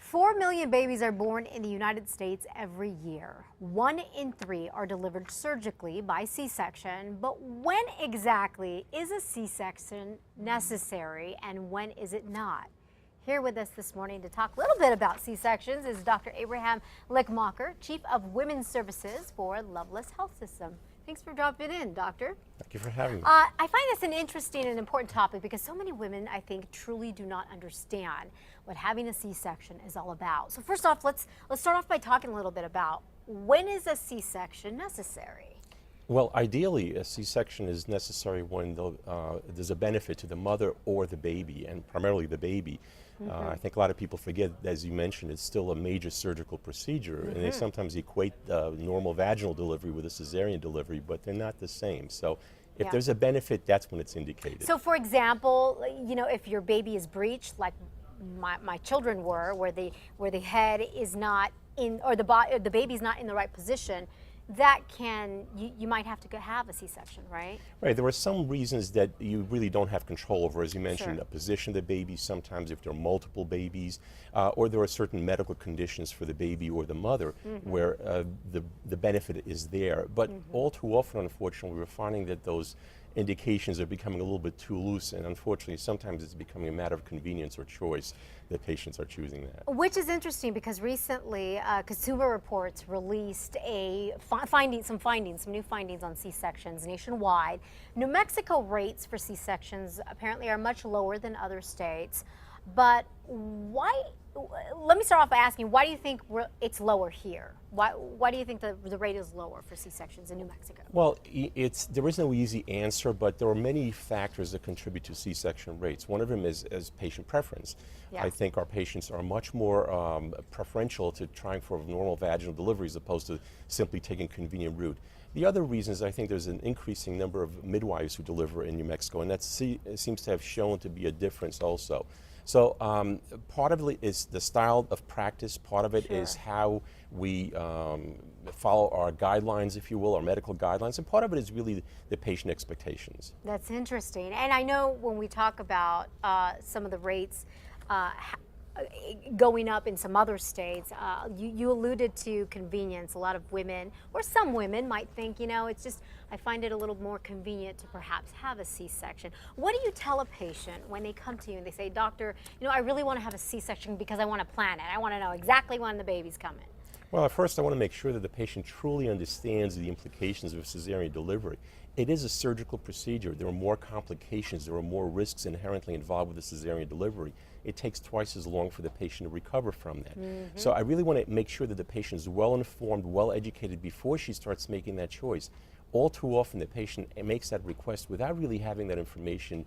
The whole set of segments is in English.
4 million babies are born in the United States every year. 1 in 3 are delivered surgically by C-section. But when exactly is a C-section necessary and when is it not? Here with us this morning to talk a little bit about C-sections is Dr. Abraham Lickmacher, Chief of Women's Services for Loveless Health System. Thanks for dropping in, Doctor. Thank you for having me. I find this an interesting and important topic because so many women, I think, truly do not understand what having a C-section is all about. So first off, let's start off by talking a little bit about when is a C-section necessary? Well, ideally, a C-section is necessary when there's a benefit to the mother or the baby, and primarily the baby. I think a lot of people forget, as you mentioned, it's still a major surgical procedure, and they sometimes equate normal vaginal delivery with a cesarean delivery, but they're not the same. So if there's a benefit, that's when it's indicated. So for example, you know, if your baby is breached, like my children were, where the head is not in, or the baby's not in the right position, that you might have to have a C-section, right? Right. There are some reasons that you really don't have control over, as you mentioned, Sure. a position of the baby, sometimes if there are multiple babies, or there are certain medical conditions for the baby or the mother where the benefit is there. But all too often, unfortunately, we're finding that those indications are becoming a little bit too loose, and unfortunately sometimes it's becoming a matter of convenience or choice that patients are choosing that. Which is interesting because recently Consumer Reports released some new findings on C-sections nationwide. New Mexico rates for C-sections apparently are much lower than other states, but why? Let me start off by asking, why do you think it's lower here? Why do you think the rate is lower for C-sections in New Mexico? Well, there is no easy answer, but there are many factors that contribute to C-section rates. One of them is patient preference. Yeah. I think our patients are much more preferential to trying for normal vaginal delivery as opposed to simply taking a convenient route. The other reason is I think there's an increasing number of midwives who deliver in New Mexico, and that seems to have shown to be a difference also. So part of it is the style of practice, part of it is how we follow our guidelines, if you will, our medical guidelines, and part of it is really the patient expectations. That's interesting. And I know when we talk about some of the rates going up in some other states, you alluded to convenience. A lot of women, or some women, might think, you know, it's just, I find it a little more convenient to perhaps have a C-section. What do you tell a patient when they come to you and they say, doctor, you know, I really want to have a C-section because I want to plan it. I want to know exactly when the baby's coming. Well, at first I want to make sure that the patient truly understands the implications of cesarean delivery. It is a surgical procedure. There are more complications. There are more risks inherently involved with the cesarean delivery. It takes twice as long for the patient to recover from that. So I really want to make sure that the patient is well informed, well educated before she starts making that choice. All too often the patient makes that request without really having that information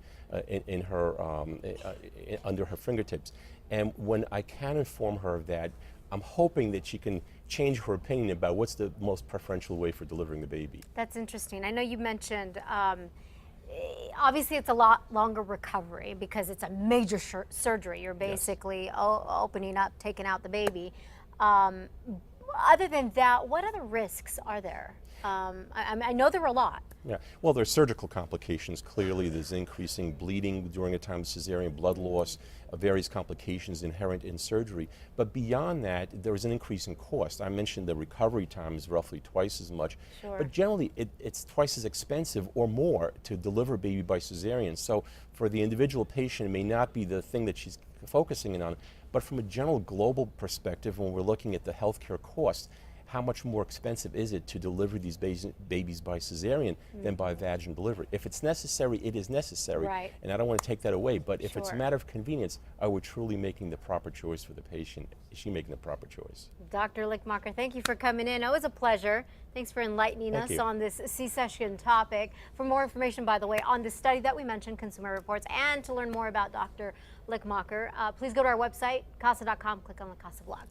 under her fingertips. And when I can inform her of that, I'm hoping that she can change her opinion about what's the most preferential way for delivering the baby. That's interesting. I know you mentioned, obviously it's a lot longer recovery because it's a major surgery. You're basically opening up, taking out the baby. Other than that, what other risks are there? I know there are a lot. Yeah, well, there's surgical complications. Clearly, there's increasing bleeding during a time of cesarean, blood loss, various complications inherent in surgery. But beyond that, there is an increase in cost. I mentioned the recovery time is roughly twice as much. Sure. But generally, it's twice as expensive or more to deliver a baby by cesarean. So for the individual patient, it may not be the thing that she's focusing in on, but from a general global perspective, when we're looking at the healthcare costs, how much more expensive is it to deliver these babies by cesarean than by vaginal delivery? If it's necessary, it is necessary, and I don't want to take that away, but if it's a matter of convenience, are we truly making the proper choice for the patient? Is she making the proper choice? Dr. Lickmacher, thank you for coming in. Always a pleasure. Thanks for enlightening us on this C-section topic. For more information, by the way, on this study that we mentioned, Consumer Reports, and to learn more about Dr. Lickmacher, please go to our website, casa.com, click on the CASA blog.